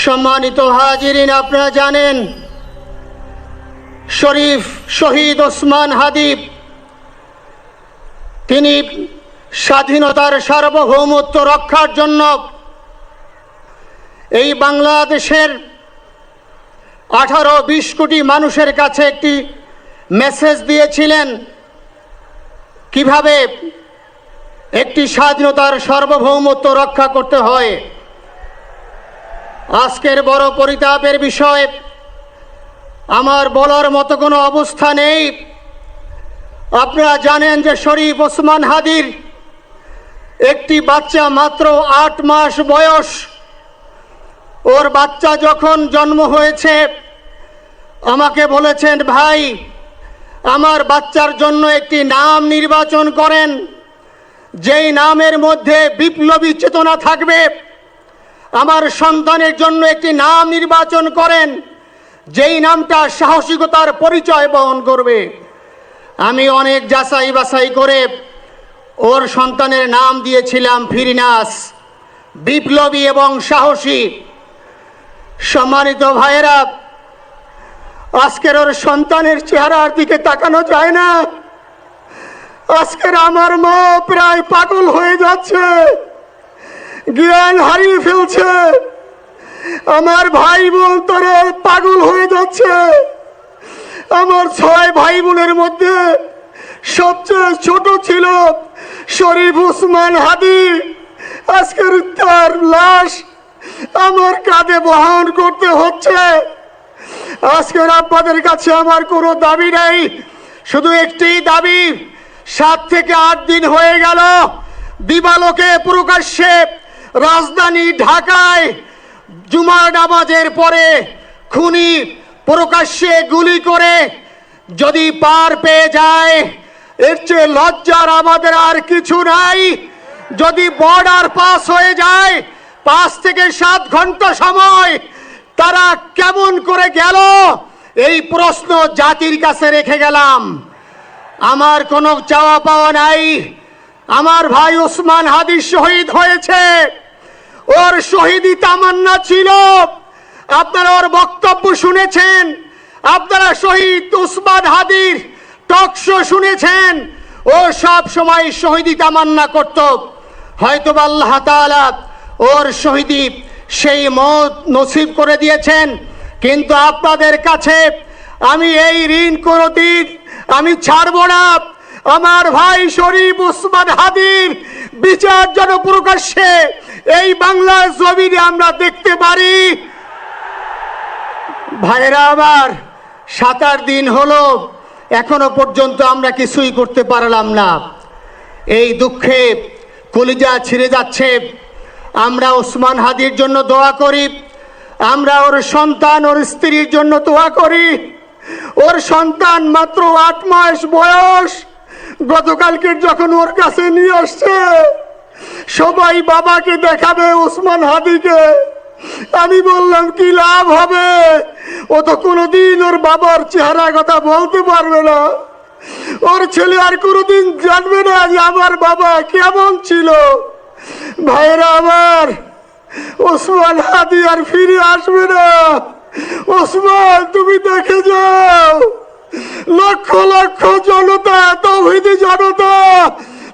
সম্মানিত হাজিরিন, আপনারা জানেন শহীদ ওসমান হাদী তিনি স্বাধীনতার সার্বভৌমত্ব রক্ষার জন্য এই বাংলাদেশের 18-20 কোটি মানুষের কাছে একটি মেসেজ দিয়েছিলেন কিভাবে একটি স্বাধীনতার সার্বভৌমত্ব রক্ষা করতে হয়। আজকের বড় পরিতাপের বিষয়, আমার বলার মতো কোনো অবস্থা নেই। আপনারা জানেন যে শরীফ ওসমান হাদীর একটি বাচ্চা মাত্র 8 মাস বয়স। ওর বাচ্চা যখন জন্ম হয়েছে আমাকে বলেছেন, ভাই আমার বাচ্চার জন্য একটি নাম নির্বাচন করেন, যেই নামের মধ্যে বিপ্লবী চেতনা থাকবে। আমার সন্তানের জন্য একটি নাম নির্বাচন করেন, যেই নামটা সাহসিকতার পরিচয় বহন করবে। আমি অনেক যাচাই বাছাই করে ওর সন্তানের নাম দিয়েছিলাম ফিরিনাস, বিপ্লবী এবং সাহসী। সম্মানিত ভাইয়েরা, আজকের ওর সন্তানের চেহারার দিকে তাকানো যায় না। আজকের আমার মা প্রায় পাগল হয়ে যাচ্ছে, জ্ঞান হারিয়ে ফেলছে। আমার ভাই বোন তারা পাগল হয়ে যাচ্ছে। আমার 6 ভাই বোনের মধ্যে সবচেয়ে ছোট ছিল শরীফ ওসমান হাদী। আজকের তার লাশ আমার কাঁধে বহন করতে হচ্ছে। আজকের আপনাদের কাছে আমার কোনো দাবি নাই, শুধু একটি দাবি। 7 থেকে 8 দিন হয়ে গেল দিবালোকে প্রকাশ্যে রাজধানী ঢাকায় জুমার নামাজের পরে খুনি প্রকাশ্যে গুলি করে যদি পার পেয়ে যায়, এর চেয়ে লজ্জার আমাদের আর কিছু নাই। যদি বর্ডার পাস হয়ে যায়, 5 থেকে 7 ঘন্টা সময় তারা কেমন করে গেল, এই প্রশ্ন জাতির কাছে রেখে গেলাম। আমার কোনো চাওয়া পাওয়া নাই। আমার ভাই ওসমান হাদী শহীদ হয়েছে, ওর শহীদি তামান্না ছিল। আপনারা ওর বক্তব্য শুনেছেন, আপনারা শহীদ ওসমান হাদীর টক শো শুনেছেন। ও সব সময় শহীদি তামান্না করত। হয়তো আল্লাহ তাআলা ওর শহীদি সেই মত নসিব করে দিয়েছেন। কিন্তু আপনাদের কাছে আমি এই ঋণ কোনোদিন আমি ছাড়ব না। আমার ভাই শরীফ ওসমান হাদীর বিচার যেন প্রকাশ্যে এই বাংলার জমিনে আমরা দেখতে পারি। ভাইরা আমার, 7-8 দিন হলো, এখনো পর্যন্ত আমরা কিছুই করতে পারলাম না। এই দুঃখে কলিজা ছিঁড়ে যাচ্ছে। আমরা ওসমান হাদীর জন্য দোয়া করি, আমরা ওর সন্তান ওর স্ত্রীর জন্য দোয়া করি। ওর সন্তান মাত্র 8 মাস বয়স। গতকালকে যখন ওর কাছে নিয়ে আসছে, সবাই বাবাকে দেখাবে ওসমান হাদীকে। আমি বললাম কি লাভ হবে, ও তো কোনোদিন ওর বাবার চেহারা কথা বলতে পারবে না। ওর ছেলে আর কোনোদিন জানবে না যে আমার বাবা কেমন ছিল। ভাইরা আমার, ওসমান হাদী আর ফিরে আসবে না। ওসমান, তুমি দেখে যাও, লক্ষ লক্ষ জনতা, তাওহীদি জনতা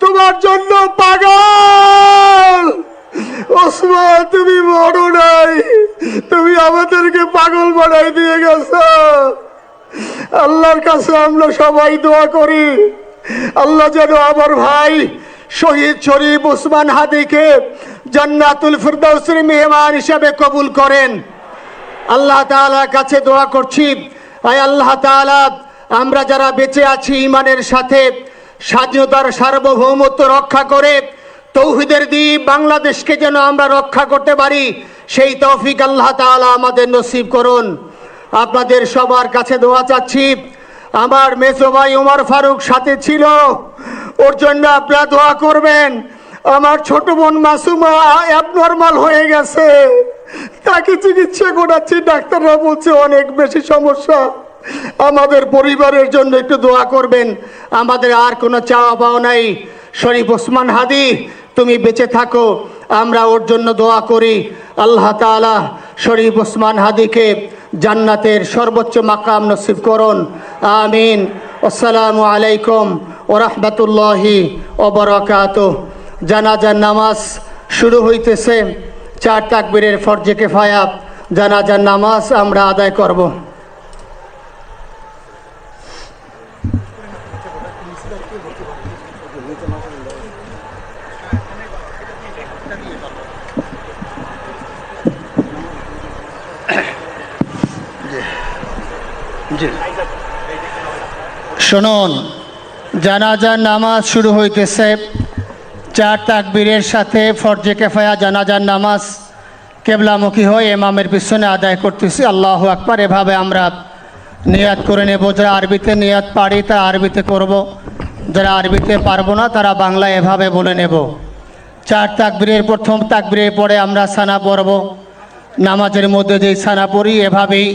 তোমার জন্য পাগল। ওসমান, তুমি মরো নাই, তুমি আমাদেরকে পাগল বানাই দিয়ে গেছো। আল্লাহর কাছে আমরা সবাই দোয়া করি, আল্লাহ যেন আমার ভাই শহীদ শরীফ ওসমান হাদীকে জান্নাতুল ফিরদাউসের মেহমান হিসেবে কবুল করেন। আল্লাহ তাআলার কাছে দোয়া করছি, আয় আল্লাহ তাআলা, আমরা যারা বেঁচে আছি ঈমানের সাথে স্বাধীনতার সার্বভৌমত্ব রক্ষা করে তৌহিদের দ্বীপ বাংলাদেশকে যেন আমরা রক্ষা করতে পারি, সেই তৌফিক আল্লাহ তাআলা আমাদের নসিব করুন। আপনাদের সবার কাছে দোয়া চাচ্ছি। আমার মেজো ভাই ওমর ফারুক সাথে ছিল, ওর জন্য আপনারা দোয়া করবেন। আমার ছোট বোন মাসুমা অ্যাবনর্মাল হয়ে গেছে, তাকে চিকিৎসা করাচ্ছি, ডাক্তাররা বলছে অনেক বেশি সমস্যা। আমাদের পরিবারের জন্য একটু দোয়া করবেন। আমাদের আর কোনো চাওয়া পাওয়া নাই। শরীফ ওসমান হাদী, তুমি বেঁচে থাকো। আমরা ওর জন্য দোয়া করি আল্লাহ তাআলা শরীফ ওসমান হাদিকে জান্নাতের সর্বোচ্চ মাকাম নসিব করুন, আমিন। আসসালামু আলাইকুম ওয়া রাহমাতুল্লাহি ওয়া বারাকাতুহু। জানাজার নামাজ শুরু হইতেছে। 4 তাকবীরের ফরজে কিফায়া জানাজার নামাজ আমরা আদায় করব। শুনুন, জানাজার নামাজ শুরু হইতেছে। 4 তাকবীরের সাথে ফরজে কিফায়া জানাজার নামাজ কেবলামুখী হয়ে ইমামের পিছনে আদায় করতেছি। আল্লাহু আকবার। এভাবে আমরা নিয়াত করে নেব। যারা আরবিতে নিয়াত পারি তারা আরবিতে করব, যারা আরবিতে পারবো না তারা বাংলায় এভাবে বলে নেব। 4 তাকবীরের প্রথম তাকবীরের পরে আমরা সানা পড়ব। নামাজের মধ্যে যেই সানা পড়ি এভাবেই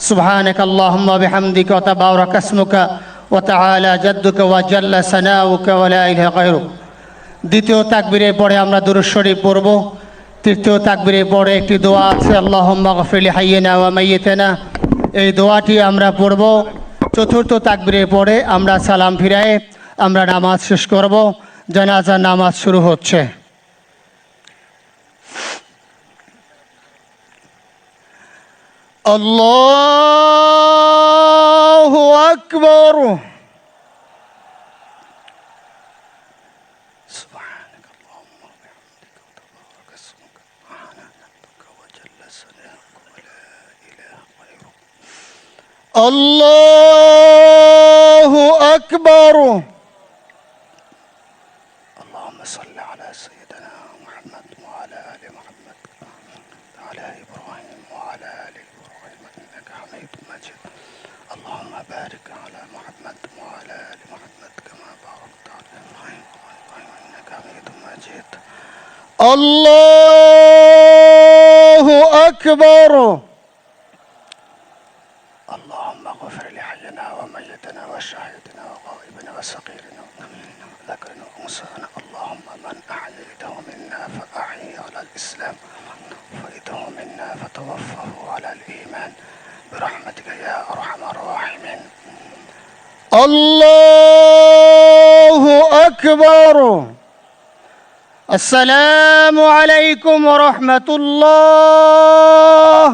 সুবহানাকা আল্লাহুম্মা বিহামদিকা ওয়া তাবারাকা ইসমুকা ওয়া তাআলা জাদ্দুকা ওয়া জাল্লা সানাউকা ওয়া লা ইলাহা গায়রুক। দ্বিতীয় তাকবীরের পরে আমরা দুরূদ শরীফ পড়ব। তৃতীয় তাকবীরের পরে একটি দোয়া আছে, আল্লাহুম্মা গফির লিহাইয়িনা ওয়া মাইয়িতিনা, এই দোয়াটি আমরা পড়ব। চতুর্থ তাকবীরের পরে আমরা সালাম ফিরায়ে আমরা নামাজ শেষ করব। জানাজার নামাজ শুরু হচ্ছে। আল্লাহু আকবার। الله أكبر. اللهم صل على سيدنا محمد وعلى آل محمد وعلى إبراهيم وعلى آل إبراهيم إنك حميد مجيد. اللهم بارك على محمد وعلى آل محمد كما باركت على إبراهيم وعلى إبراهيم إنك حميد مجيد. الله أكبر. اللهم اغفر لحينا وميتنا وشاهدنا وغائبنا وصغيرنا وكبيرنا وذكرنا وانثانا. اللهم من احييته منا فاحيه على الاسلام ومن توفيته منا فتوفه على الايمان برحمتك يا ارحم الراحمين. الله اكبر. السلام عليكم ورحمة الله.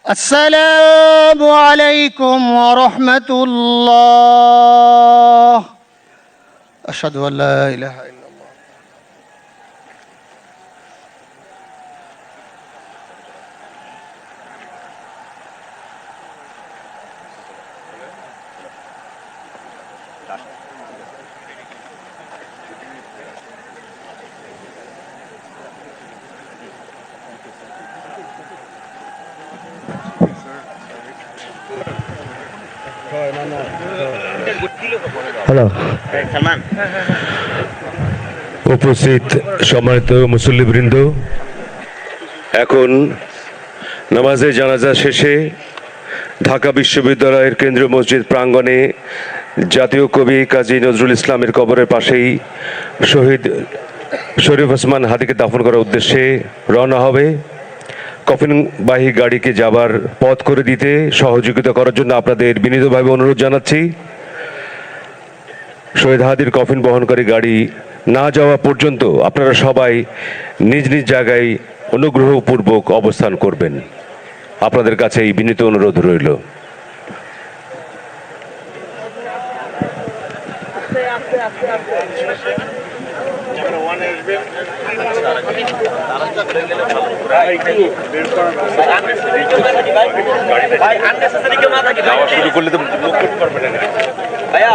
السلام عليكم ورحمة الله. أشهد أن لا إله إلا الله. হ্যালো, উপস্থিত সম্মানিত মুসল্লিবৃন্দ, এখন নামাজে জানাজা শেষে ঢাকা বিশ্ববিদ্যালয়ের কেন্দ্রীয় মসজিদ প্রাঙ্গণে জাতীয় কবি কাজী নজরুল ইসলামের কবরের পাশেই শহীদ শরীফ ওসমান হাদিকে দাফন করার উদ্দেশ্যে রওনা হবে। কফিনবাহী গাড়িকে যাবার পথ করে দিতে সহযোগিতা করার জন্য আপনাদের বিনীতভাবে অনুরোধ জানাচ্ছি। শহীদ হাদির কফিন বহনকারী গাড়ি না যাওয়া পর্যন্ত আপনারা সবাই নিজ নিজ জায়গায় অনুগ্রহপূর্বক অবস্থান করবেন। আপনাদের কাছে এই বিনীত অনুরোধ রইল। শুরু করলে তো মুখ করতে পারবে না ভাইয়া।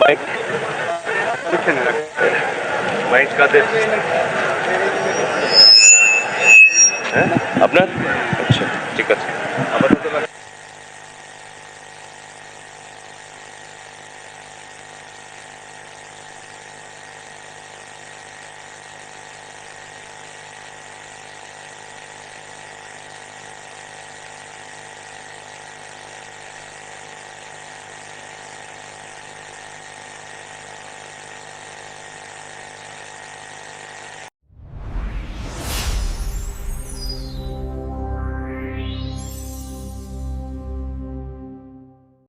মাইক মাইক কাদের? হ্যাঁ, আপনার? আচ্ছা, ঠিক আছে। আবার